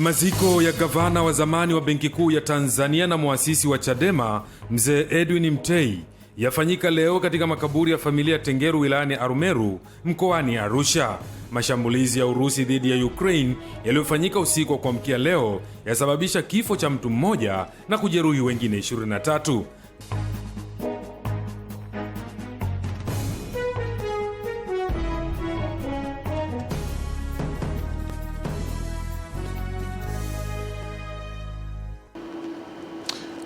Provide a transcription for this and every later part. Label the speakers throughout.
Speaker 1: Maziko ya gavana wa zamani wa Benki Kuu ya Tanzania na muasisi wa Chadema Mzee Edwin Mtei yafanyika leo katika makaburi ya familia Tengeru wilayani Arumeru mkoani Arusha. Mashambulizi ya Urusi dhidi ya Ukraine yaliyofanyika usiku wa kuamkia leo yasababisha kifo cha mtu mmoja na kujeruhi wengine 23.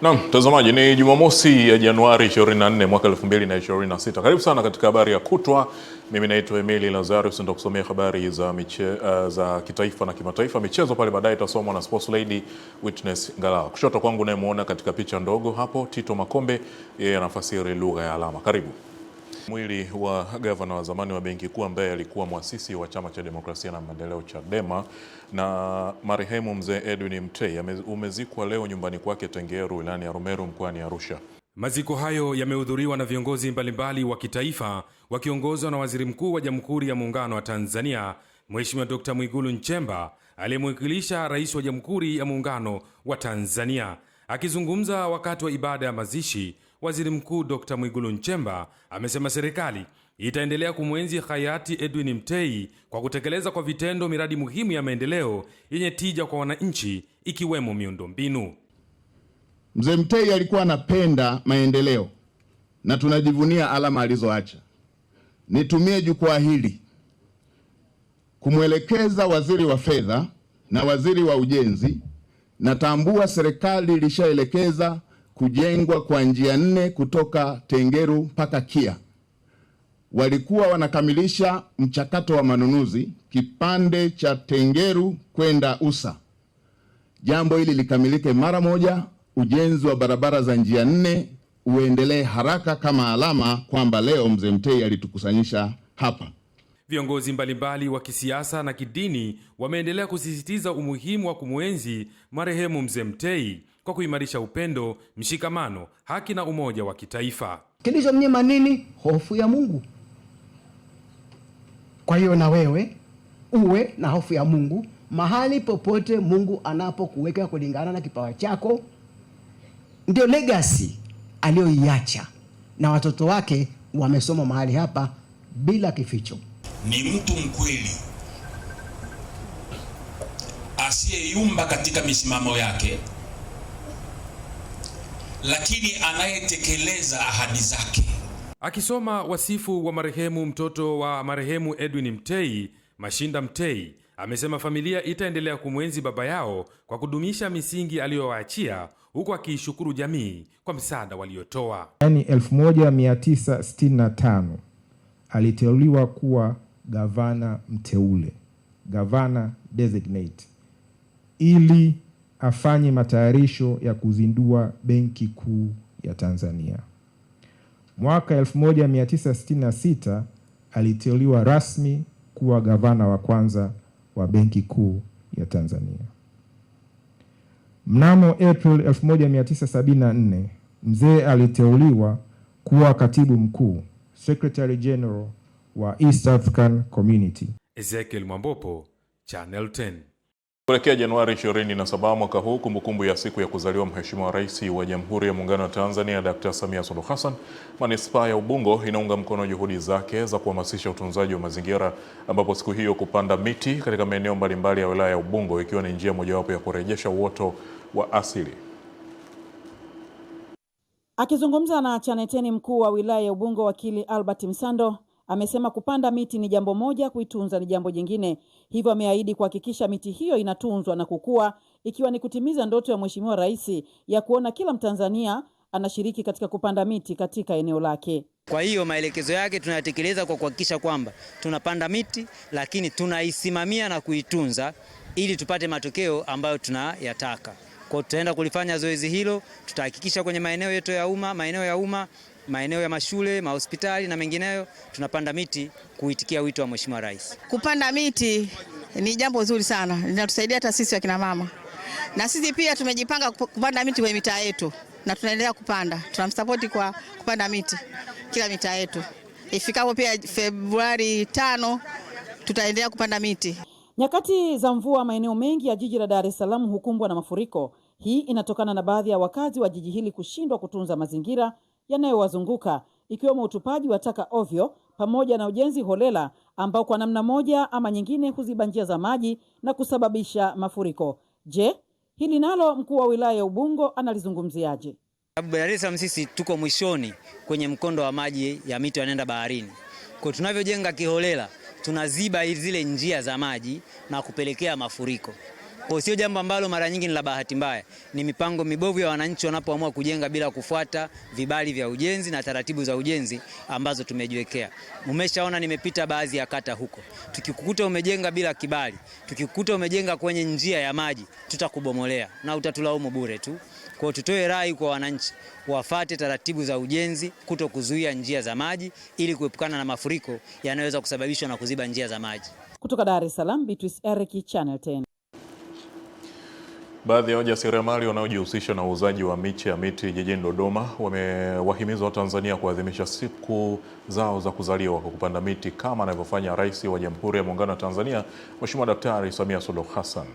Speaker 2: Naam, mtazamaji, ni Jumamosi ya Januari 24 mwaka 2026. Karibu sana katika habari ya kutwa. Mimi naitwa Emily Lazarus, ndio kusomea habari za kitaifa na kimataifa. Michezo pale baadaye itasomwa na Sports Lady Witness Ngalala. Kushoto kwangu nayemuona katika picha ndogo hapo Tito Makombe, yeye anafasiri lugha ya alama. Karibu. Mwili wa gavana wa zamani wa Benki Kuu ambaye alikuwa muasisi wa Chama cha Demokrasia na Maendeleo Chadema na marehemu Mzee Edwin Mtei umezikwa leo nyumbani kwake Tengeru wilayani Arumeru mkoani Arusha.
Speaker 1: Maziko hayo yamehudhuriwa na viongozi mbalimbali wa kitaifa wakiongozwa na Waziri Mkuu wa Jamhuri ya Muungano wa Tanzania Mheshimiwa Dr. Mwigulu Nchemba aliyemwakilisha Rais wa Jamhuri ya Muungano wa Tanzania. Akizungumza wakati wa ibada ya mazishi, Waziri Mkuu Dr. Mwigulu Nchemba amesema serikali itaendelea kumwenzi hayati Edwin Mtei kwa kutekeleza kwa vitendo miradi muhimu ya maendeleo yenye tija kwa wananchi ikiwemo miundombinu.
Speaker 3: Mzee Mtei alikuwa anapenda maendeleo na tunajivunia alama alizoacha. Nitumie jukwaa hili kumwelekeza Waziri wa Fedha na Waziri wa Ujenzi. Natambua serikali ilishaelekeza kujengwa kwa njia 4 kutoka Tengeru mpaka Kia. Walikuwa wanakamilisha mchakato wa manunuzi kipande cha Tengeru kwenda Usa. Jambo hili likamilike mara moja, ujenzi wa barabara za njia 4 uendelee haraka kama alama kwamba leo Mzee Mtei alitukusanyisha hapa.
Speaker 1: Viongozi mbalimbali wa kisiasa na kidini wameendelea kusisitiza umuhimu wa kumwenzi marehemu Mzee Mtei kwa kuimarisha upendo, mshikamano, haki na umoja wa kitaifa.
Speaker 4: Kilichomnyima nini? Hofu ya Mungu. Kwa hiyo na wewe uwe na hofu ya Mungu mahali popote Mungu anapokuweka kulingana na kipawa chako. Ndio legacy aliyoiacha na watoto wake wamesoma mahali hapa bila kificho.
Speaker 5: Ni mtu mkweli asiyeyumba katika misimamo yake, lakini anayetekeleza ahadi zake.
Speaker 1: Akisoma wasifu wa marehemu mtoto wa marehemu Edwin Mtei, Mashinda Mtei amesema familia itaendelea kumwenzi baba yao kwa kudumisha misingi aliyowaachia, huku akiishukuru jamii kwa msaada waliotoa.
Speaker 6: 1965 aliteuliwa kuwa gavana mteule, gavana designate, ili afanye matayarisho ya kuzindua Benki Kuu ya Tanzania. Mwaka 1966 aliteuliwa rasmi kuwa gavana wa kwanza wa Benki Kuu ya Tanzania. Mnamo April 1974 mzee aliteuliwa kuwa katibu mkuu, Secretary General wa East African Community.
Speaker 1: Ezekiel Mwambopo, Channel 10.
Speaker 2: Kuelekea Januari 27 mwaka huu, kumbukumbu ya siku ya kuzaliwa Mheshimiwa Rais wa Jamhuri ya Muungano wa Tanzania Dr. Samia Suluhu Hassan, Manispaa ya Ubungo inaunga mkono juhudi zake za kuhamasisha utunzaji wa mazingira, ambapo siku hiyo kupanda miti katika maeneo mbalimbali ya wilaya ya Ubungo ikiwa ni njia mojawapo ya kurejesha uoto wa asili.
Speaker 7: Akizungumza na Channel 10, mkuu wa wilaya ya Ubungo wakili Albert Msando amesema kupanda miti ni jambo moja, kuitunza ni jambo jingine. Hivyo ameahidi kuhakikisha miti hiyo inatunzwa na kukua, ikiwa ni kutimiza ndoto ya Mheshimiwa Rais ya kuona kila Mtanzania anashiriki katika kupanda miti katika eneo lake.
Speaker 8: Kwa hiyo maelekezo yake tunayatekeleza kwa kuhakikisha kwamba tunapanda miti, lakini tunaisimamia na kuitunza ili tupate matokeo ambayo tunayataka. Kwa tutaenda kulifanya zoezi hilo, tutahakikisha kwenye maeneo yetu ya umma, maeneo ya mashule, mahospitali na mengineyo tunapanda miti kuitikia wito wa Mheshimiwa Rais.
Speaker 9: Kupanda miti ni jambo zuri sana, linatusaidia hata sisi wakina mama. Na sisi pia tumejipanga kupanda miti kwenye mitaa yetu na tunaendelea kupanda. Tunamsupport kwa kupanda miti kila mitaa yetu. Ifikapo pia Februari 5 tutaendelea kupanda miti.
Speaker 7: Nyakati za mvua, maeneo mengi ya jiji la Dar es Salaam hukumbwa na mafuriko. Hii inatokana na baadhi ya wakazi wa jiji hili kushindwa kutunza mazingira yanayowazunguka, ikiwemo utupaji wa taka ovyo pamoja na ujenzi holela ambao kwa namna moja ama nyingine huziba njia za maji na kusababisha mafuriko. Je, hili nalo mkuu wa wilaya ya Ubungo analizungumziaje?
Speaker 8: Dar es Salaam sisi tuko mwishoni kwenye mkondo wa maji ya mito yanaenda baharini. Kwa tunavyojenga kiholela, tunaziba zile njia za maji na kupelekea mafuriko. Kwa sio jambo ambalo mara nyingi ni la bahati mbaya, ni mipango mibovu ya wananchi wanapoamua kujenga bila kufuata vibali vya ujenzi na taratibu za ujenzi ambazo tumejiwekea. Umeshaona nimepita baadhi ya kata huko. Tukikukuta umejenga bila kibali, tukikukuta umejenga kwenye njia ya maji, tutakubomolea na utatulaumu bure tu. Kwa tutoe rai kwa wananchi wafuate taratibu za ujenzi, kuto kuzuia njia za maji ili kuepukana na mafuriko yanayoweza kusababishwa na kuziba njia za maji.
Speaker 7: Kutoka Dar es Salaam, Beatrice Eric, Channel 10.
Speaker 2: Baadhi ya wajasiriamali wanaojihusisha na uuzaji wa miche ya miti jijini Dodoma wamewahimiza Watanzania kuadhimisha siku zao za kuzaliwa kwa kupanda miti kama anavyofanya Rais wa Jamhuri ya Muungano wa Tanzania, Mheshimiwa Daktari Samia Suluhu Hassan.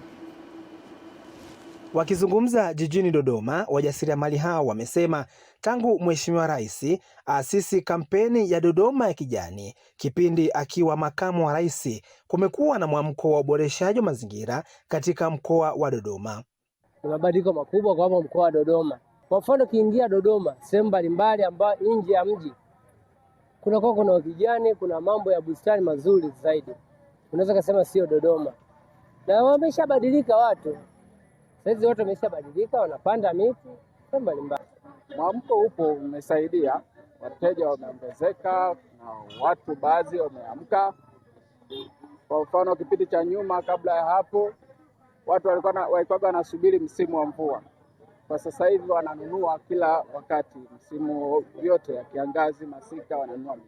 Speaker 10: Wakizungumza jijini Dodoma, wajasiriamali hao wamesema tangu Mheshimiwa Rais aasisi kampeni ya Dodoma ya Kijani kipindi akiwa makamu wa rais, kumekuwa na mwamko wa uboreshaji wa mazingira katika mkoa wa Dodoma.
Speaker 11: Ni mabadiliko makubwa kwa mkoa wa Dodoma. Kwa mfano, kiingia Dodoma sehemu mbalimbali ambayo nje ya mji kuna kijani, kuna mambo ya bustani mazuri zaidi. Unaweza kusema sio Dodoma. Na wameshabadilika watu. Sasa watu wameshabadilika, wanapanda miti mbalimbali.
Speaker 12: Mwamko upo, umesaidia, wateja wameongezeka na watu baadhi wameamka. Kwa mfano, kipindi cha nyuma kabla ya hapo watu walikuwa wanasubiri msimu wa mvua. Kwa sasa hivi wananunua kila wakati, msimu yote ya kiangazi, masika wananunua miti.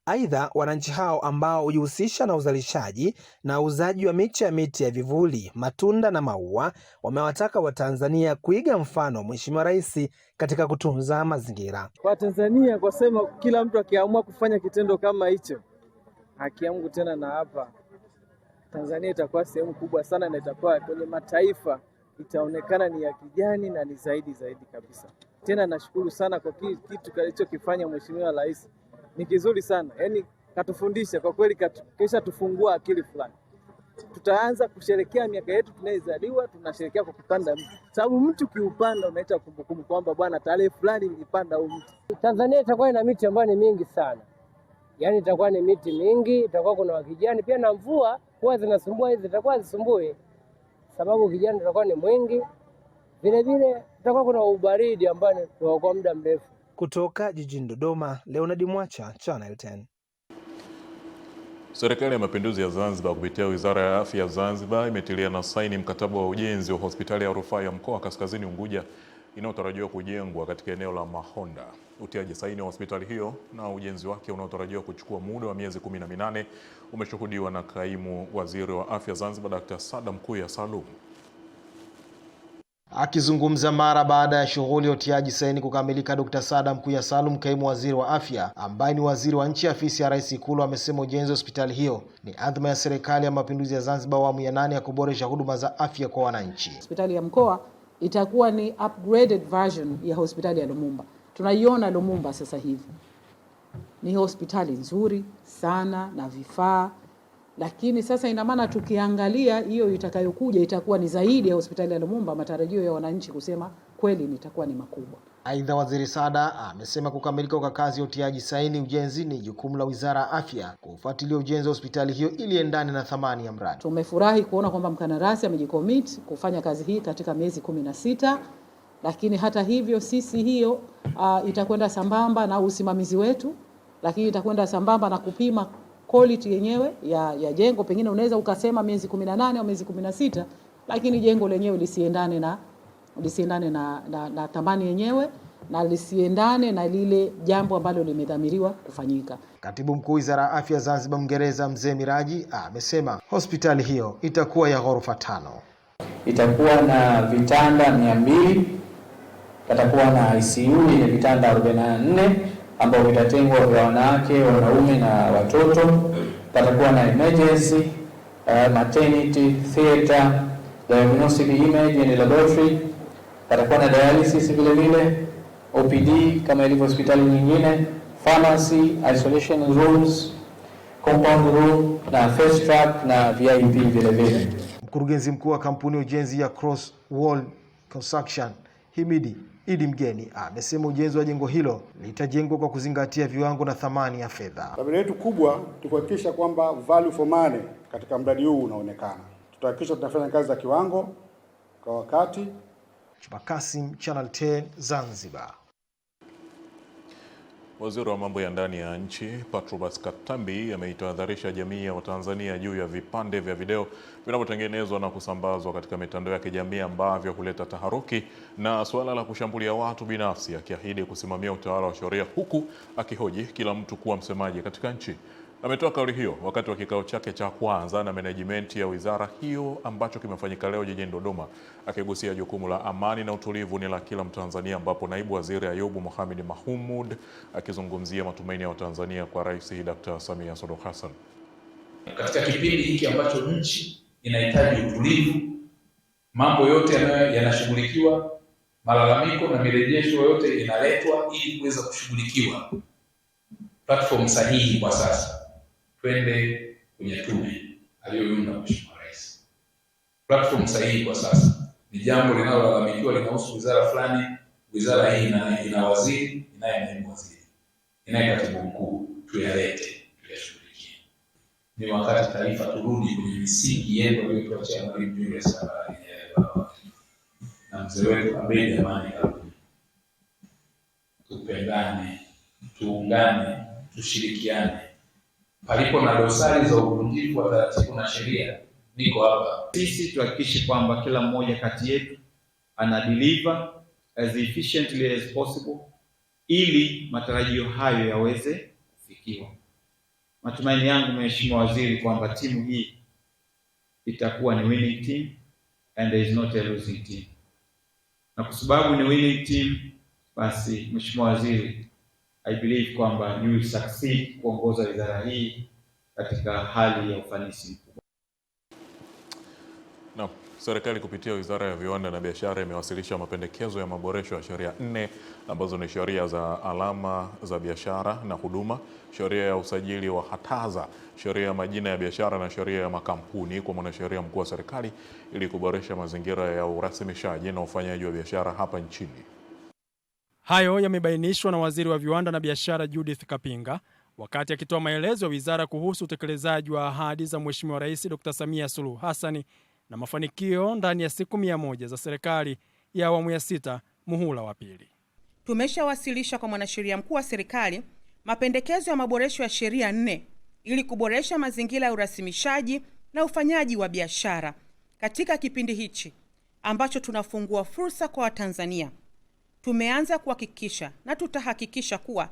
Speaker 10: Aidha, wananchi hao ambao hujihusisha na uzalishaji na uuzaji wa miche ya miti ya vivuli, matunda na maua wamewataka Watanzania kuiga mfano Mheshimiwa Rais katika kutunza mazingira.
Speaker 11: Watanzania kwa sema kila mtu akiamua kufanya kitendo kama hicho, haki yangu tena na hapa Tanzania itakuwa sehemu kubwa sana na itakuwa kwenye mataifa itaonekana ni ya kijani na ni zaidi kabisa. Tena nashukuru sana kwa kitu kilichokifanya Mheshimiwa Rais. Ni kizuri sana. Yaani katufundisha kwa kweli, kisha tufungua akili fulani. Tutaanza kusherehekea miaka yetu tunayozaliwa, tunasherehekea kwa kupanda mti. Sababu mti ukiupanda unaita kumbukumbu kwamba bwana tarehe fulani nilipanda huu mti. Tanzania itakuwa ina miti ambayo ni mingi sana. Yaani itakuwa ni miti mingi, itakuwa kuna wa kijani pia, na mvua huwa zinasumbua, hizi zitakuwa zisumbue. Sababu kijani itakuwa ni mwingi. Vile vile itakuwa kuna ubaridi ambao ni kwa muda mrefu.
Speaker 10: Kutoka jijini Dodoma, Leonard Mwacha, Channel 10.
Speaker 2: Serikali ya Mapinduzi ya Zanzibar kupitia Wizara ya Afya ya Zanzibar imetilia na saini mkataba wa ujenzi wa hospitali ya rufaa ya mkoa wa Kaskazini Unguja inayotarajiwa kujengwa katika eneo la Mahonda. Utiaji saini wa hospitali hiyo na ujenzi wake unaotarajiwa kuchukua muda wa miezi 18 umeshuhudiwa na Kaimu Waziri wa Afya Zanzibar, Dr. Saada Mkuya Salum.
Speaker 13: Akizungumza mara baada ya shughuli ya utiaji saini kukamilika, Dr. Saada Mkuya Salum, Kaimu Waziri wa Afya ambaye ni waziri wa nchi afisi ya Rais Ikulu, amesema ujenzi wa hospitali hiyo ni adhma ya Serikali ya Mapinduzi ya Zanzibar awamu ya 8 ya kuboresha huduma za afya kwa wananchi.
Speaker 14: Hospitali ya mkoa itakuwa ni upgraded version ya hospitali ya Lumumba. Tunaiona Lumumba sasa hivi. Ni hospitali nzuri sana na vifaa, lakini sasa ina maana tukiangalia hiyo itakayokuja itakuwa ni zaidi ya hospitali ya Lumumba. Matarajio ya wananchi kusema kweli itakuwa ni makubwa.
Speaker 13: Aidha, Waziri Saada amesema kukamilika kwa kazi ya utiaji saini ujenzi ni jukumu la Wizara ya Afya kufuatilia ujenzi wa hospitali hiyo ili endane na thamani ya mradi.
Speaker 14: Tumefurahi kuona kwamba mkandarasi amejicommit kufanya kazi hii katika miezi 16, lakini hata hivyo sisi hiyo itakwenda sambamba na usimamizi wetu, lakini itakwenda sambamba na kupima quality yenyewe ya jengo. Pengine unaweza ukasema miezi 18 au miezi 16, lakini jengo lenyewe lisiendane na thamani yenyewe na lisiendane na lile jambo ambalo limedhamiriwa kufanyika.
Speaker 13: Katibu Mkuu Wizara ya Afya Zanzibar Mngereza Mzee Miraji amesema hospitali hiyo itakuwa ya ghorofa 5.
Speaker 15: Itakuwa na vitanda 200, patakuwa na ICU yenye vitanda 44 ambao vitatengwa vya wanawake, wanaume na watoto. Patakuwa na emergency maternity, theater, diagnostic image and laboratory. Patakuwa na dialysis vile vile, OPD kama ilivyo hospitali nyingine, pharmacy, isolation rooms, compound room na fast track na VIP vile vile.
Speaker 13: Mkurugenzi mkuu wa kampuni ya ujenzi ya Cross Wall Construction Himidi Idi Mgeni amesema ujenzi wa jengo hilo litajengwa kwa kuzingatia viwango na thamani ya fedha.
Speaker 16: Dhamira yetu kubwa ni kuhakikisha kwamba value for money katika mradi huu unaonekana. Tutahakikisha tunafanya kazi za kiwango kwa wakati.
Speaker 13: Kasim, Channel 10, Zanzibar.
Speaker 2: Waziri wa mambo ya ndani ya nchi Patrobas Katambi ameitahadharisha jamii ya Watanzania juu ya vipande vya video vinavyotengenezwa na kusambazwa katika mitandao ya kijamii ambavyo huleta taharuki na suala la kushambulia watu binafsi, akiahidi kusimamia utawala wa sheria huku akihoji kila mtu kuwa msemaji katika nchi. Ametoa kauli hiyo wakati wa kikao chake cha kwanza na management ya wizara hiyo ambacho kimefanyika leo jijini Dodoma, akigusia jukumu la amani na utulivu ni la kila Mtanzania, ambapo naibu waziri Ayubu Mohamed Mahmud akizungumzia matumaini ya Watanzania kwa Rais Dr. Samia Suluhu Hassan.
Speaker 5: Katika kipindi hiki ambacho nchi inahitaji utulivu, mambo yote yanashughulikiwa, malalamiko na mirejesho yote inaletwa ili kuweza kushughulikiwa. Platform sahihi kwa sasa, twende kwenye tume aliyoiunda Mheshimiwa Rais. Platform sahihi kwa sasa ni jambo linalolalamikiwa linahusu wizara fulani, wizara hii ina waziri, inaye naibu waziri, inaye katibu mkuu, tuyalete, tuyashughulikie. Ni wakati taifa turudi kwenye misingi yetu aliyotuachia Mwalimu Julius Kambarage Nyerere na mzee wetu Abeid Amani Karume. Tupendane, tuungane, tushirikiane. Palipo na dosari za uvunjifu wa taratibu na sheria, niko hapa.
Speaker 17: Sisi tuhakikishe kwamba kila mmoja kati yetu ana deliver as efficiently as possible ili matarajio hayo yaweze kufikiwa. Matumaini yangu Mheshimiwa Waziri kwamba timu hii itakuwa ni winning team and there is not a losing team. Na kwa sababu ni winning team, basi Mheshimiwa Waziri, I believe kwamba you will succeed kuongoza wizara hii katika hali ya ufanisi mkubwa.
Speaker 2: Serikali kupitia Wizara ya Viwanda na Biashara imewasilisha mapendekezo ya maboresho ya sheria 4 ambazo ni sheria za alama za biashara na huduma, sheria ya usajili wa hataza, sheria ya majina ya biashara na sheria ya makampuni kwa mwanasheria mkuu wa serikali ili kuboresha mazingira ya urasimishaji na ufanyaji wa biashara hapa nchini.
Speaker 18: Hayo yamebainishwa na Waziri wa Viwanda na Biashara Judith Kapinga wakati akitoa maelezo ya wizara kuhusu utekelezaji wa ahadi za Mheshimiwa Rais Dr. Samia Suluhu Hassan na mafanikio ndani ya siku 100 za serikali ya awamu ya 6 muhula wa pili.
Speaker 19: Tumeshawasilisha kwa mwanasheria mkuu wa serikali mapendekezo ya maboresho ya sheria 4 ili kuboresha mazingira ya urasimishaji na ufanyaji wa biashara katika kipindi hichi ambacho tunafungua fursa kwa Watanzania. Tumeanza kuhakikisha na tutahakikisha kuwa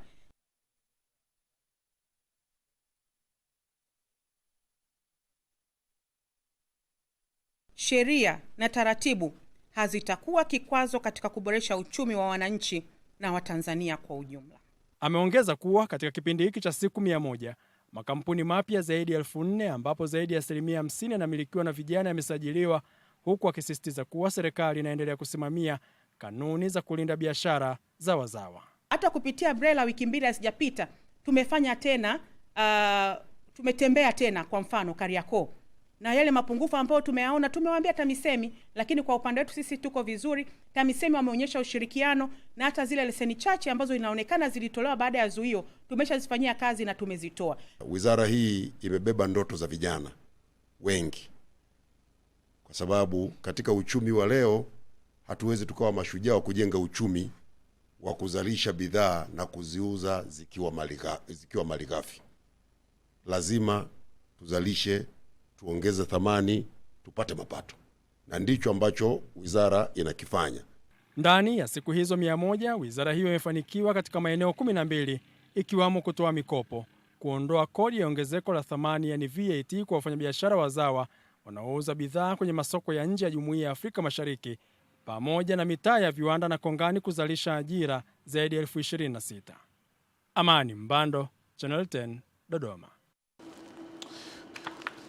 Speaker 19: sheria na taratibu hazitakuwa kikwazo katika kuboresha uchumi wa wananchi na Watanzania kwa ujumla.
Speaker 18: Ameongeza kuwa katika kipindi hiki cha siku 100, makampuni mapya zaidi ya 4,000 ambapo zaidi ya 50% yanamilikiwa na vijana yamesajiliwa, huku akisisitiza kuwa serikali inaendelea kusimamia kanuni za kulinda biashara za wazawa.
Speaker 19: Hata kupitia BRELA wiki 2 hazijapita tumefanya tena tumetembea tena kwa mfano Kariakoo. Na yale mapungufu ambayo tumeyaona tumewaambia TAMISEMI, lakini kwa upande wetu sisi tuko vizuri. TAMISEMI wameonyesha ushirikiano na hata zile leseni chache ambazo inaonekana zilitolewa baada ya zuio tumeshazifanyia kazi na tumezitoa.
Speaker 20: Wizara hii imebeba ndoto za vijana wengi, kwa sababu katika uchumi wa leo hatuwezi tukawa mashujaa wa kujenga uchumi wa kuzalisha bidhaa na kuziuza zikiwa malighafi. Lazima tuzalishe, tuongeze thamani, tupate mapato. Na ndicho ambacho wizara inakifanya.
Speaker 18: Ndani ya siku hizo 100, wizara hiyo imefanikiwa katika maeneo 12 ikiwamo kutoa mikopo, kuondoa kodi ya ongezeko la thamani yani VAT kwa wafanyabiashara wazawa wanaouza bidhaa kwenye masoko ya nje ya Jumuiya ya Afrika Mashariki, pamoja na mitaa ya viwanda na kongani kuzalisha ajira zaidi ya 26,000. Amani Mbando, Channel 10, Dodoma.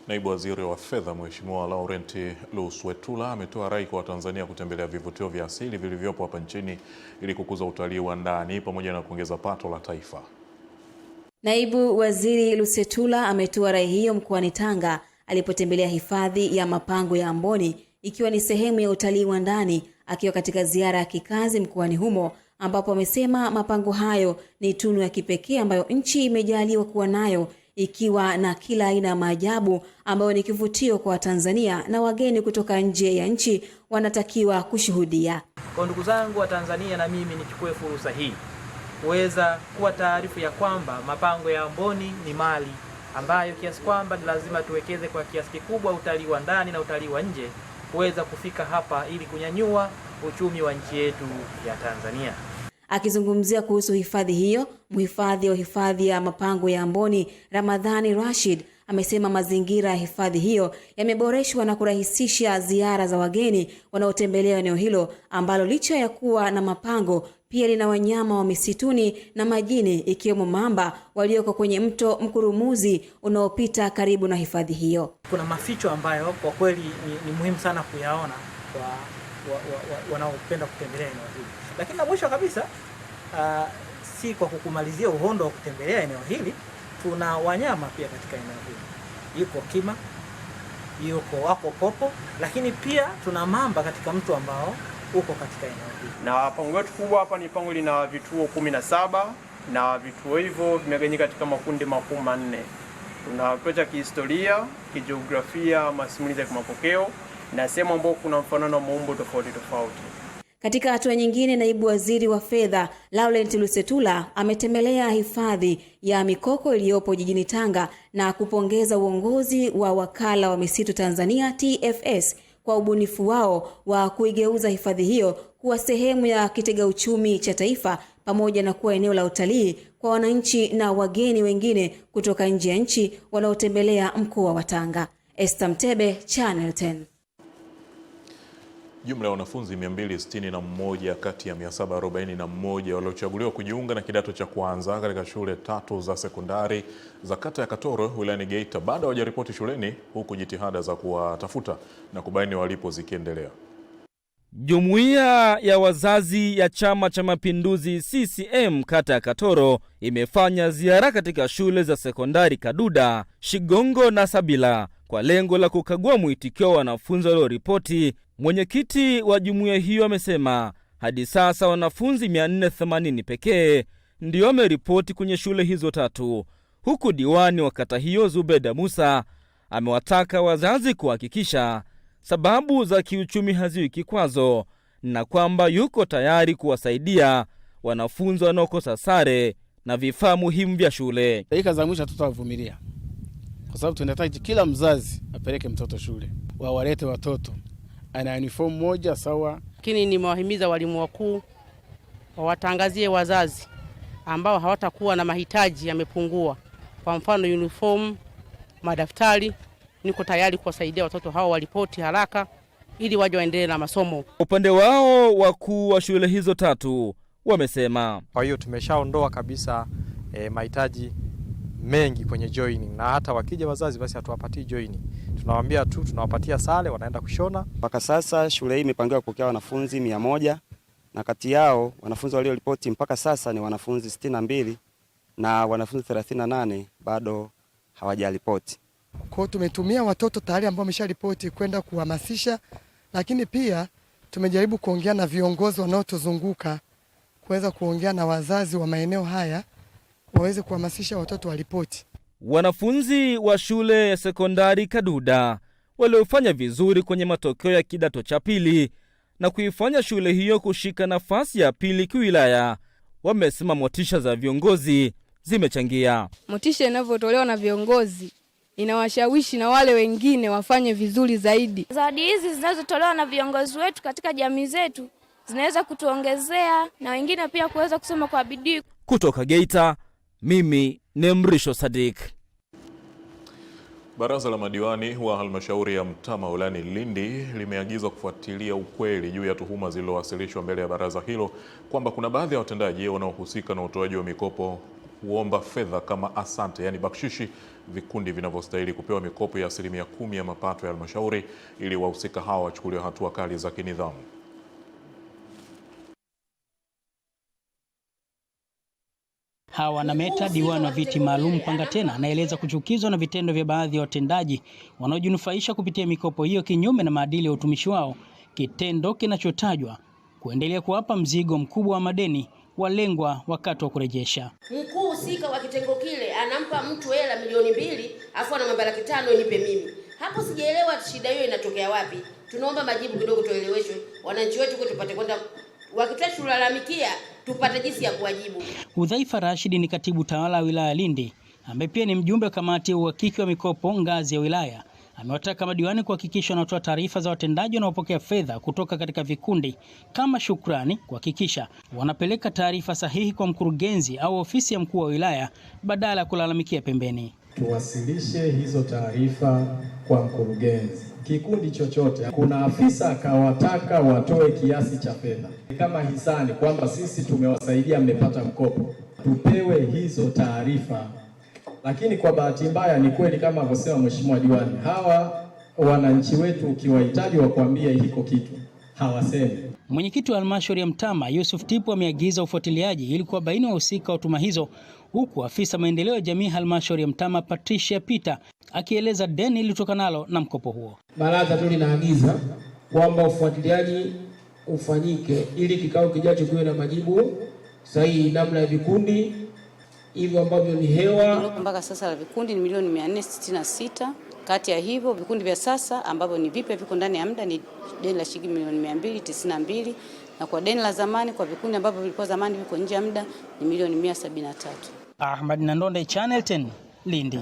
Speaker 2: Naibu Waziri wa Fedha Mheshimiwa Laurent Luswetula ametoa rai kwa Watanzania kutembelea vivutio vya asili vilivyopo hapa nchini ili kukuza utalii wa ndani pamoja na kuongeza pato la taifa.
Speaker 21: Naibu Waziri Luswetula ametoa rai hiyo mkoani Tanga alipotembelea hifadhi ya mapango ya Amboni ikiwa ni sehemu ya utalii wa ndani akiwa katika ziara ya kikazi mkoani humo, ambapo amesema mapango hayo ni tunu ya kipekee ambayo nchi imejaliwa kuwa nayo, ikiwa na kila aina ya maajabu ambayo ni kivutio kwa Watanzania na wageni kutoka nje ya nchi wanatakiwa kushuhudia.
Speaker 22: Kwa ndugu zangu wa Tanzania, na mimi nichukue fursa hii kuweza kuwa taarifu ya kwamba mapango ya Amboni ni mali ambayo kiasi kwamba ni lazima tuwekeze kwa kiasi kikubwa utalii wa ndani na utalii wa nje kuweza kufika hapa ili kunyanyua uchumi wa nchi yetu ya Tanzania.
Speaker 21: Akizungumzia kuhusu hifadhi hiyo, mhifadhi wa hifadhi ya mapango ya Amboni Ramadhani Rashid amesema mazingira ya hifadhi hiyo yameboreshwa na kurahisisha ziara za wageni wanaotembelea eneo hilo ambalo licha ya kuwa na mapango pia lina wanyama wa misituni na majini ikiwemo mamba walioko kwenye mto Mkurumuzi unaopita karibu na hifadhi hiyo.
Speaker 22: Kuna maficho ambayo kwa kweli ni muhimu sana kuyaona kwa wanaopenda kutembelea eneo hili. Lakini na mwisho kabisa, si kwa kukumalizia uhondo wa kutembelea eneo hili, tuna wanyama pia katika eneo hili. Yuko kima, wako popo, lakini pia tuna mamba katika mto ambao uko katika eneo hili.
Speaker 23: Na pango letu kubwa hapa ni pango lina vituo 17 na vituo hivyo vimegawanyika katika makundi makuu manne. Kuna kituo cha kihistoria, kijiografia, masimulizi ya kimapokeo na sehemu ambapo kuna mfanano wa maumbo tofauti tofauti.
Speaker 21: Katika hatua nyingine, Naibu Waziri wa Fedha Laurent Luswetula ametembelea hifadhi ya mikoko iliyopo jijini Tanga na kupongeza uongozi wa Wakala wa Misitu Tanzania TFS kwa ubunifu wao wa kuigeuza hifadhi hiyo kuwa sehemu ya kitega uchumi cha taifa pamoja na kuwa eneo la utalii kwa wananchi na wageni wengine kutoka nje ya nchi wanaotembelea mkoa wa Tanga. Esther Mtebe, Channel 10.
Speaker 2: Jumla ya wanafunzi 261 kati ya 741 waliochaguliwa kujiunga na kidato cha kwanza katika shule 3 za sekondari za kata ya Katoro wilayani Geita bado hawajaripoti shuleni, huku jitihada za kuwatafuta na kubaini walipo zikiendelea.
Speaker 24: Jumuiya ya wazazi ya Chama cha Mapinduzi CCM kata ya Katoro imefanya ziara katika shule za sekondari Kaduda, Shigongo na Sabila kwa lengo la kukagua mwitikio wa wanafunzi walioripoti. Mwenyekiti wa jumuiya hiyo amesema hadi sasa wanafunzi 480 pekee ndio wameripoti kwenye shule hizo 3, huku diwani wa kata hiyo Zubeda Musa amewataka wazazi kuhakikisha sababu za kiuchumi haziwi kikwazo na kwamba yuko tayari kuwasaidia wanafunzi wanaokosa sare na vifaa muhimu vya shule.
Speaker 25: Dakika za mwisho tutavumilia, kwa sababu tunahitaji kila mzazi apeleke mtoto shule, wawalete watoto ana uniform moja sawa.
Speaker 26: Lakini nimewahimiza walimu wakuu wawatangazie wazazi ambao hawatakuwa na mahitaji yamepungua, kwa mfano uniform, madaftari. Niko tayari kuwasaidia watoto hao walipoti haraka ili waje waendelee na masomo.
Speaker 24: Upande wao wakuu wa shule hizo 3 wamesema,
Speaker 27: kwa hiyo tumeshaondoa kabisa mahitaji mengi kwenye joining, na hata wakija wazazi basi hatuwapatii joining. Tunawaambia tu tunawapatia sare, wanaenda kushona.
Speaker 28: Mpaka sasa shule hii imepangiwa kupokea wanafunzi 100 na kati yao wanafunzi walioripoti mpaka sasa ni wanafunzi 62 na wanafunzi 38 bado hawajaripoti.
Speaker 29: Kwa tumetumia watoto tayari ambao wamesharipoti kwenda kuhamasisha, lakini pia tumejaribu kuongea na viongozi wanaotuzunguka kuweza kuongea na wazazi wa maeneo haya waweze kuhamasisha watoto waripoti.
Speaker 24: Wanafunzi wa shule ya sekondari Kaduda waliofanya vizuri kwenye matokeo ya kidato cha pili na kuifanya shule hiyo kushika nafasi ya pili kiwilaya wamesema motisha za viongozi zimechangia.
Speaker 30: Motisha inavyotolewa na viongozi inawashawishi na wale wengine wafanye vizuri zaidi.
Speaker 31: Zawadi hizi zinazotolewa na viongozi wetu katika jamii zetu zinaweza kutuongezea na wengine pia kuweza kusoma kwa bidii.
Speaker 24: Kutoka Geita, mimi ni Mrisho Sadik.
Speaker 2: Baraza la madiwani wa halmashauri ya Mtama wilayani Lindi limeagizwa kufuatilia ukweli juu ya tuhuma zilizowasilishwa mbele ya baraza hilo kwamba kuna baadhi ya watendaji wanaohusika na utoaji wa mikopo huomba fedha kama asante, yani bakshishi, vikundi vinavyostahili kupewa mikopo ya 10% ya mapato ya halmashauri ili wahusika hao wachukuliwe hatua kali za kinidhamu.
Speaker 1: Hawa na Meta, diwani wa viti maalum Panga Tena, anaeleza kuchukizwa na vitendo vya baadhi ya watendaji wanaojinufaisha kupitia mikopo hiyo kinyume na maadili ya utumishi wao, kitendo kinachotajwa kuendelea kuwapa mzigo mkubwa wa madeni walengwa wakati wa kurejesha.
Speaker 3: Mkuu husika wa kitengo kile anampa mtu hela milioni 2 afu anamwambia 500 nipe mimi. Hapo sijaelewa shida hiyo inatokea wapi. Tunaomba majibu kidogo tueleweshwe. Wananchi wetu tupate kwenda wakitaka tulalamikia tupate jinsi ya kuwajibu.
Speaker 1: Udhaifa Rashid ni katibu tawala wa wilaya Lindi, ambaye pia ni mjumbe wa kamati ya uhakiki wa mikopo ngazi ya wilaya. Amewataka madiwani kuhakikisha wanatoa taarifa za watendaji wanaopokea fedha kutoka katika vikundi kama shukrani, kuhakikisha wanapeleka taarifa sahihi kwa mkurugenzi au ofisi ya mkuu wa wilaya badala ya kulalamikia pembeni.
Speaker 4: Tuwasilishe hizo taarifa kwa mkurugenzi. Kikundi chochote kuna afisa akawataka watoe kiasi cha fedha kama hisani kwamba sisi tumewasaidia mmepata mkopo, tupewe hizo taarifa. Lakini kwa bahati mbaya ni kweli kama alivyosema mheshimiwa diwani, hawa wananchi wetu ukiwahitaji wakwambia hiko kitu hawasemi.
Speaker 1: Mwenyekiti wa halmashauri ya Mtama Yusuf Tipu ameagiza ufuatiliaji ili kuwabaini wahusika wa tuma hizo, huku afisa maendeleo ya jamii halmashauri ya Mtama Patricia Peter akieleza deni lililotokanalo na mkopo huo.
Speaker 6: Baraza tu linaagiza kwamba ufuatiliaji ufanyike ili kikao kijacho kiwe na majibu sahihi namna ya vikundi hivyo ambavyo ni hewa.
Speaker 7: Mpaka sasa la vikundi ni milioni 466. Kati ya hivyo vikundi vya sasa ambavyo ni vipya viko ndani ya muda ni deni la shilingi milioni 292, na kwa deni la zamani kwa vikundi ambavyo vilikuwa zamani viko nje ya muda ni milioni 173.
Speaker 1: Ahmad Nandonde, Channel 10, Lindi.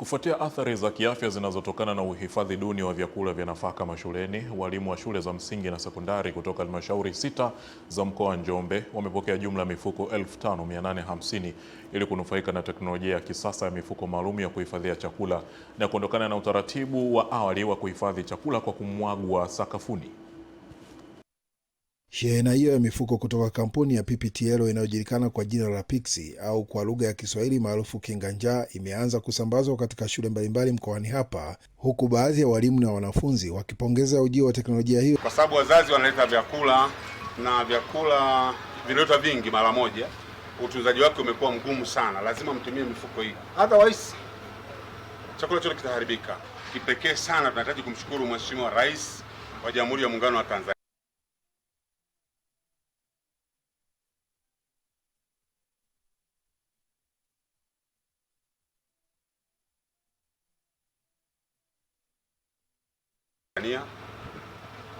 Speaker 2: Kufuatia athari za kiafya zinazotokana na uhifadhi duni wa vyakula vya nafaka mashuleni, walimu wa shule za msingi na sekondari kutoka halmashauri 6 za mkoa wa Njombe wamepokea jumla mifuko 5850 ili kunufaika na teknolojia ya kisasa ya mifuko maalum ya kuhifadhia chakula na kuondokana na utaratibu wa awali wa kuhifadhi chakula kwa kumwagwa sakafuni.
Speaker 8: Shehena hiyo ya mifuko kutoka kampuni ya PPTL inayojulikana kwa jina la Pixi au kwa lugha ya Kiswahili maarufu Kinganja imeanza kusambazwa katika shule mbalimbali mkoani hapa, huku baadhi ya walimu na wanafunzi wakipongeza ujio wa teknolojia hiyo,
Speaker 9: kwa sababu wazazi wanaleta vyakula na vyakula vinaleta vingi mara moja. Utunzaji wake umekuwa mgumu sana, lazima mtumie mifuko hii, otherwise chakula chote kitaharibika. Kipekee sana tunahitaji kumshukuru Mheshimiwa Rais wa Jamhuri ya Muungano wa Tanzania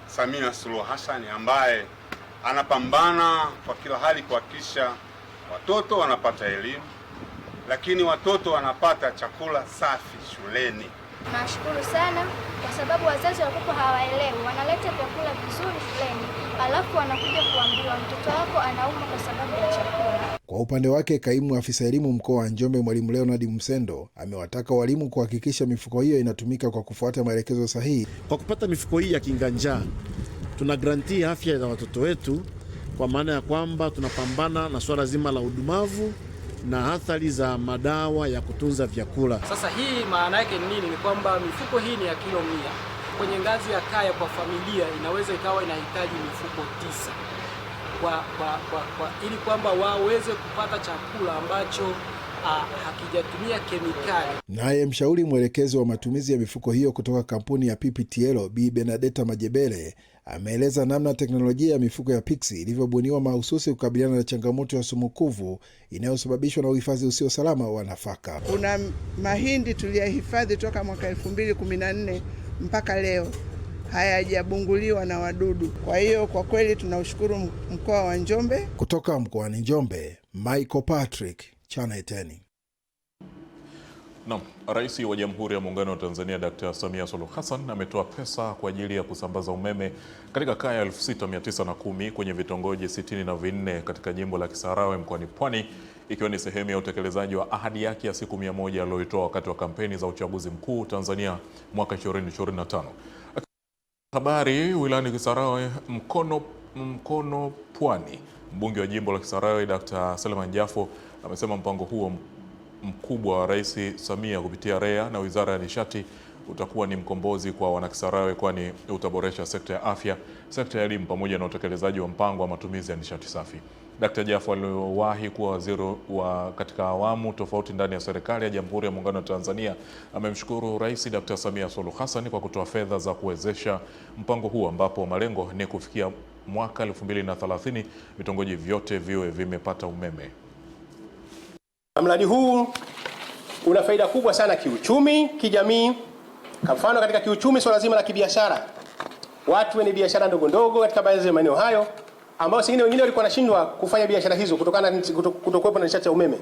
Speaker 9: Samia Suluhu Hassan, ambaye anapambana kwa kila hali kuhakikisha watoto wanapata elimu, lakini watoto wanapata chakula safi shuleni.
Speaker 10: Nashukuru sana kwa sababu wazazi wanapokuwa hawaelewi, wanaleta vyakula vizuri shuleni, alafu wanakuja kuambiwa mtoto wako anauma kwa sababu ya chakula.
Speaker 8: Kwa upande wake, kaimu afisa elimu mkoa wa Njombe Mwalimu Leonard Msendo amewataka walimu kuhakikisha mifuko hiyo inatumika kwa kufuata maelekezo sahihi.
Speaker 11: Kwa kupata mifuko hii ya Kinganja, tuna garanti afya za watoto wetu, kwa maana ya kwamba tunapambana na swala zima la udumavu na athari za madawa ya kutunza vyakula.
Speaker 12: Sasa hii maana yake nini? Ni kwamba mifuko hii ni ya kilo 100. Kwenye ngazi ya kaya kwa familia inaweza ikawa inahitaji mifuko 9 ili kwamba waweze kupata chakula ambacho hakijatumia kemikali.
Speaker 8: Naye mshauri mwelekezi wa matumizi ya mifuko hiyo kutoka kampuni ya PPTL Bi Benedetta Majebele ameeleza namna teknolojia ya mifuko ya Pixi ilivyobuniwa mahususi kukabiliana na changamoto ya sumukuvu inayosababishwa na uhifadhi usio salama wa nafaka.
Speaker 14: Kuna mahindi tuliyahifadhi toka mwaka 2014 mpaka leo hayajabunguliwa na wadudu. Kwa hiyo kwa kweli tunaushukuru mkoa wa Njombe.
Speaker 8: Kutoka mkoani Njombe, Michael Patrick, Channel 10.
Speaker 2: Naam, Rais wa Jamhuri ya Muungano wa Tanzania Dr. Samia Suluhu Hassan ametoa pesa kwa ajili ya kusambaza umeme katika kaya 6910 kwenye vitongoji 64 katika jimbo la Kisarawe mkoani Pwani, ikiwa ni sehemu ya utekelezaji wa ahadi yake ya siku 100 aliyoitoa wakati wa kampeni za uchaguzi mkuu Tanzania mwaka 2025. Habari wilayani Kisarawe mkono Pwani, Mbunge wa jimbo la Kisarawe Dr. Seleman Jafo amesema mpango huo mkubwa wa Rais Samia kupitia REA na Wizara ya Nishati utakuwa ni mkombozi kwa wanakisarawe, kwani utaboresha sekta ya afya, sekta ya elimu pamoja na utekelezaji wa mpango wa matumizi ya nishati safi. Dr. Jafo aliyewahi kuwa waziri wa katika awamu tofauti ndani ya serikali ya Jamhuri ya Muungano wa Tanzania amemshukuru Rais Dr. Samia Suluhu Hassan kwa kutoa fedha za kuwezesha mpango huo, ambapo malengo ni kufikia mwaka 2030 vitongoji vyote viwe vimepata umeme.
Speaker 5: Mradi huu una faida kubwa sana kiuchumi, kijamii. Kwa mfano katika kiuchumi, swala zima la kibiashara, watu wenye biashara ndogo ndogo katika baadhi ya maeneo hayo ambao wengine walikuwa wanashindwa kufanya biashara hizo kutokana na kutokuwepo na nishati ya umeme.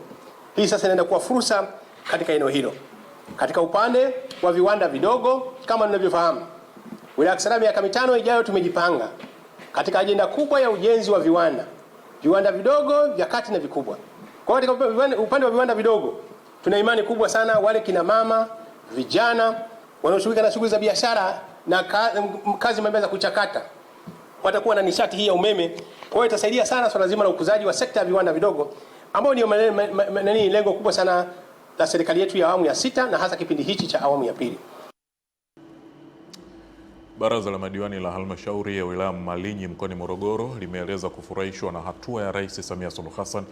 Speaker 5: Hii sasa inaenda kuwa fursa katika eneo hilo. Katika upande wa viwanda vidogo, kama mnavyofahamu, wilaya ya Kisarawe miaka 5 ijayo tumejipanga katika ajenda kubwa ya ujenzi wa viwanda vidogo, vya kati na vikubwa. Kwa hiyo katika upande wa viwanda vidogo tuna imani kubwa sana wale kina mama, vijana wanaoshughulika na shughuli za biashara na kazi mbalimbali za kuchakata watakuwa na nishati hii ya umeme. Kwa hiyo itasaidia sana swala zima la ukuzaji wa sekta ya viwanda vidogo, ambao ndio lengo kubwa sana la serikali yetu ya awamu ya 6 na hasa kipindi hichi cha awamu ya 2.
Speaker 2: Baraza la madiwani la halmashauri ya wilaya Malinyi mkoani Morogoro limeeleza kufurahishwa na hatua ya Rais Samia Suluhu Hassan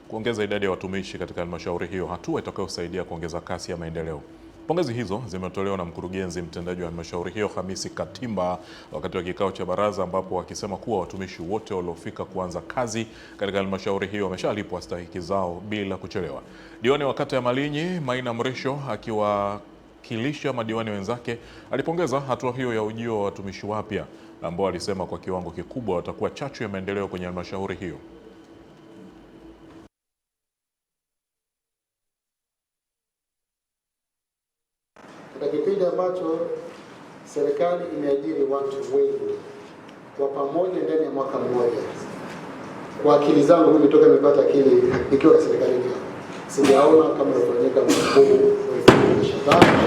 Speaker 2: kuongeza idadi ya watumishi katika halmashauri hiyo, hatua itakayosaidia kuongeza kasi ya maendeleo. Pongezi hizo zimetolewa na mkurugenzi mtendaji wa halmashauri hiyo Hamisi Katimba wakati wa kikao cha baraza, ambapo wakisema kuwa watumishi wote waliofika kuanza kazi katika halmashauri hiyo wameshalipwa stahiki zao bila kuchelewa. Diwani wa kata ya Malinyi Maina Mrisho akiwakilisha madiwani wenzake alipongeza hatua hiyo ya ujio wa watumishi wapya ambao alisema kwa kiwango kikubwa watakuwa chachu ya maendeleo kwenye halmashauri hiyo.
Speaker 13: Katika kipindi ambacho serikali imeajiri watu wengi kwa pamoja ndani ya mwaka mmoja, kwa akili zangu mimi toka nimepata akili nikiwa serikalini sijaona kama ilifanyika mkuu wa Shabani.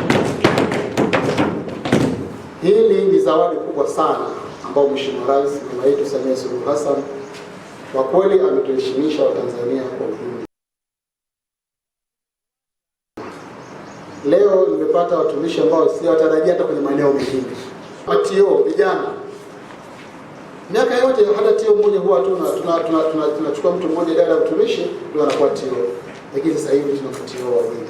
Speaker 13: Hili ni zawadi kubwa sana ambao Mheshimiwa Rais mama yetu Samia Suluhu Hassan kwa kweli ametuheshimisha Watanzania kwa ujumla. Leo nimepata watumishi ambao siwatarajia hata kwenye maeneo mengine. Matio vijana miaka yote hata tio mmoja huwa tunachukua mtu mmoja idara ya utumishi ndio anakuwa tio, lakini sasa hivi tuna tio wawili.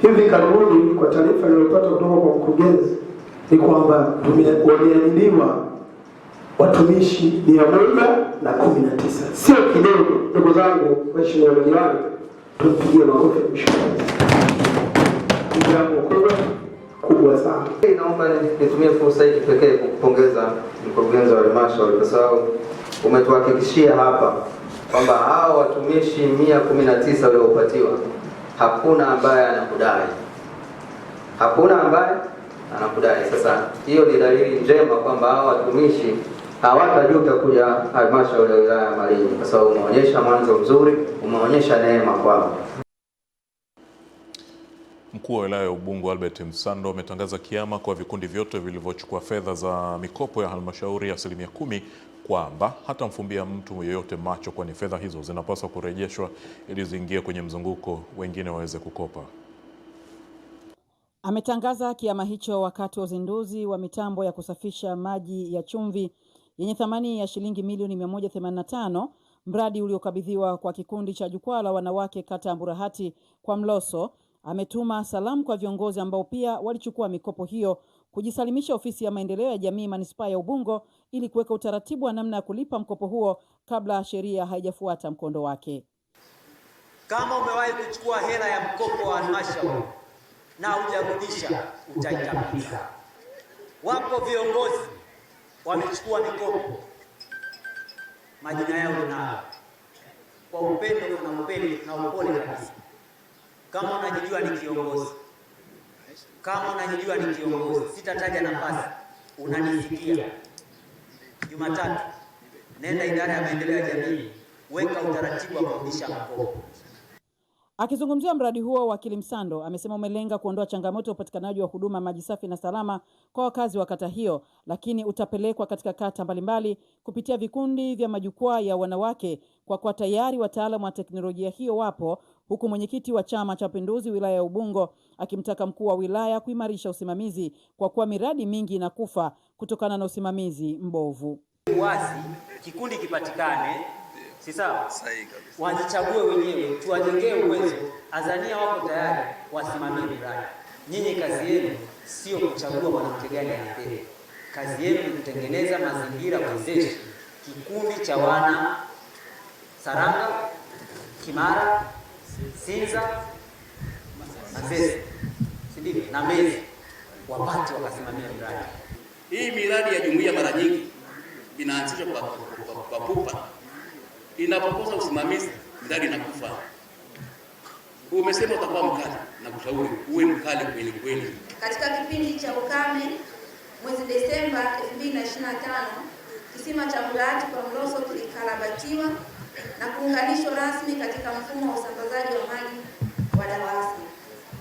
Speaker 15: Hivi karibuni kwa taarifa niliyopata kutoka kwa mkurugenzi ni kwamba wameajiriwa watumishi 119. Sio kidogo ndugu zangu, Mheshimiwa Diwani, tumpigie makofi mheshimiwa. Kubwa sana.
Speaker 16: Naomba nitumie fursa hii pekee kukupongeza mkurugenzi wa halmashauri kwa sababu umetuhakikishia hapa kwamba hao watumishi 119 waliopatiwa hakuna ambaye anakudai. Hakuna ambaye anakudai. Sasa hiyo ni dalili njema kwamba hao watumishi hawatajuta kuja halmashauri ya wilaya ya Malinyi kwa sababu umeonyesha mwanzo mzuri, umeonyesha neema kwao.
Speaker 2: Mkuu wa wilaya ya Ubungo Albert Msando ametangaza kiama kwa vikundi vyote vilivyochukua fedha za mikopo ya halmashauri ya 10% kwamba hatamfumbia mtu yeyote macho, kwani fedha hizo zinapaswa kurejeshwa ili ziingie kwenye mzunguko, wengine waweze kukopa.
Speaker 17: Ametangaza kiama hicho wakati wa uzinduzi wa mitambo ya kusafisha maji ya chumvi yenye thamani ya shilingi milioni 185, mradi uliokabidhiwa kwa kikundi cha Jukwaa la Wanawake kata Mburahati kwa Mloso. Ametuma salamu kwa viongozi ambao pia walichukua mikopo hiyo kujisalimisha ofisi ya maendeleo ya jamii manispaa ya Ubungo ili kuweka utaratibu wa namna ya kulipa mkopo huo kabla sheria haijafuata mkondo wake.
Speaker 18: Kama umewahi kuchukua hela ya mkopo wa halmashauri na hujarudisha, utaitapika. Wapo viongozi wamechukua mikopo, majina yao nao kwa upendo na upole kabisa. Kama unajijua ni kiongozi, sitataja nafasi, unanisikia, Jumatatu nenda idara ya maendeleo ya jamii, weka utaratibu wa kurudisha mkopo.
Speaker 17: Akizungumzia mradi huo, Wakili Msando amesema umelenga kuondoa changamoto ya upatikanaji wa huduma maji safi na salama kwa wakazi wa kata hiyo, lakini utapelekwa katika kata mbalimbali kupitia vikundi vya majukwaa ya wanawake kwa kuwa tayari wataalamu wa teknolojia hiyo wapo, huku mwenyekiti wa Chama cha Mapinduzi wilaya ya Ubungo akimtaka mkuu wa wilaya kuimarisha usimamizi kwa kuwa miradi mingi inakufa kutokana na usimamizi mbovu.
Speaker 18: Wazi kikundi kipatikane, si sawa? Wajichague wenyewe, tuwajengee uwezo. Azania wako tayari wasimamie miradi. Nyinyi kazi yenu sio kuchagua mwanamke gani anapewa. Kazi yenu ni kutengeneza mazingira wezeshi. Kikundi cha wana Saranga, Kimara, Sinza, Manzese, Sidiki na Mbezi wapate wakasimamia miradi.
Speaker 19: Hii miradi ya jumuiya mara nyingi inaanzishwa kwa pupa. Inapokosa usimamizi, miradi inakufa. Umesema utakuwa mkali na kushauri uwe mkali kweli kweli.
Speaker 20: Katika kipindi cha ukame mwezi Desemba 2025, kisima cha Mlati kwa Mloso kilikarabatiwa na kuunganishwa rasmi katika mfumo wa usambazaji wa maji wa DAWASA.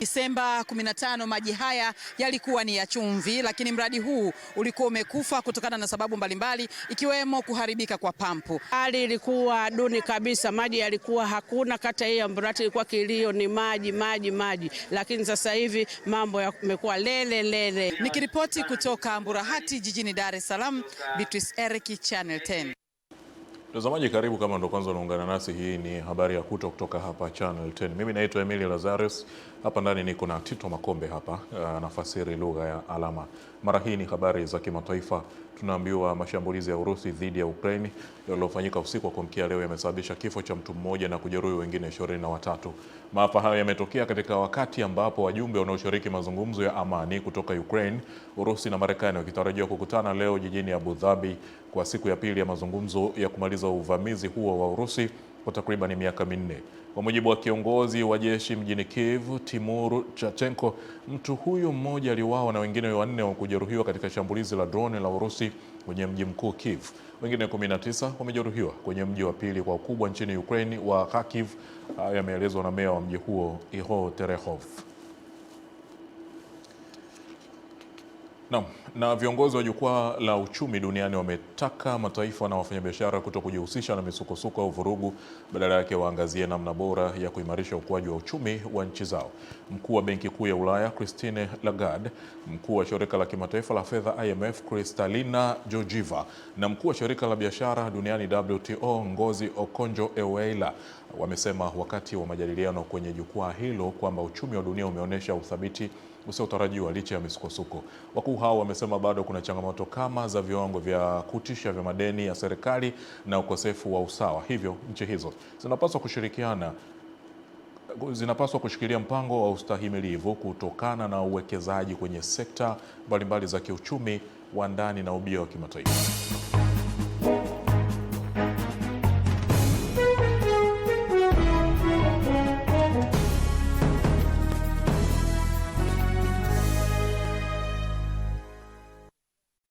Speaker 17: Desemba 15 maji haya yalikuwa ni ya chumvi, lakini mradi huu ulikuwa umekufa kutokana na sababu mbalimbali ikiwemo kuharibika kwa pampu.
Speaker 21: Hali ilikuwa duni kabisa, maji yalikuwa hakuna. Kata hii ya Mburati ilikuwa kilio ni maji, lakini sasa hivi mambo yamekuwa lele.
Speaker 17: Nikiripoti kutoka Mburahati jijini Dar es Salaam, Beatrice Eric, Channel 10.
Speaker 2: Mtazamaji, karibu kama ndo kwanza unaungana nasi, hii ni habari ya kutwa kutoka hapa Channel 10. Mimi naitwa Emily Lazarus. Hapa ndani niko na Tito Makombe hapa, nafasiri lugha ya alama. Mara hii ni habari za kimataifa. Tunaambiwa mashambulizi ya Urusi dhidi ya Ukraine yaliyofanyika usiku wa kuamkia leo yamesababisha kifo cha mtu mmoja na kujeruhi wengine 23. Maafa hayo yametokea katika wakati ambapo wajumbe wanaoshiriki mazungumzo ya amani kutoka Ukraine, Urusi na Marekani wakitarajiwa kukutana leo jijini Abu Dhabi kwa siku ya pili ya mazungumzo ya kumaliza uvamizi huo wa Urusi kwa takriban miaka minne. Kwa mujibu wa kiongozi wa jeshi mjini Kiev, Timur Chachenko, mtu huyo mmoja aliuawa na wengine 4 kujeruhiwa katika shambulizi la drone la Urusi kwenye mji mkuu Kiev. Wengine 19 wamejeruhiwa kwenye mji wa pili kwa ukubwa nchini Ukraine wa Kharkiv. Hayo yameelezwa na meya wa mji huo, Ihor Terehov. Na viongozi wa jukwaa la uchumi duniani wametaka mataifa na wafanyabiashara kutokujihusisha na misukosuko au vurugu, badala yake waangazie namna bora ya kuimarisha ukuaji wa uchumi wa nchi zao. Mkuu wa Benki Kuu ya Ulaya Christine Lagarde, mkuu wa shirika la kimataifa la fedha IMF Kristalina Georgieva na mkuu wa shirika la biashara duniani WTO Ngozi Okonjo-Iweala wamesema wakati wa majadiliano kwenye jukwaa hilo kwamba uchumi wa dunia umeonyesha uthabiti usiotarajiwa licha ya misukosuko. Wakuu hao wamesema bado kuna changamoto kama za viwango vya kutisha vya madeni ya serikali na ukosefu wa usawa. Hivyo nchi hizo zinapaswa kushikilia mpango wa ustahimilivu kutokana na uwekezaji kwenye sekta mbalimbali za kiuchumi wa ndani na ubia wa kimataifa.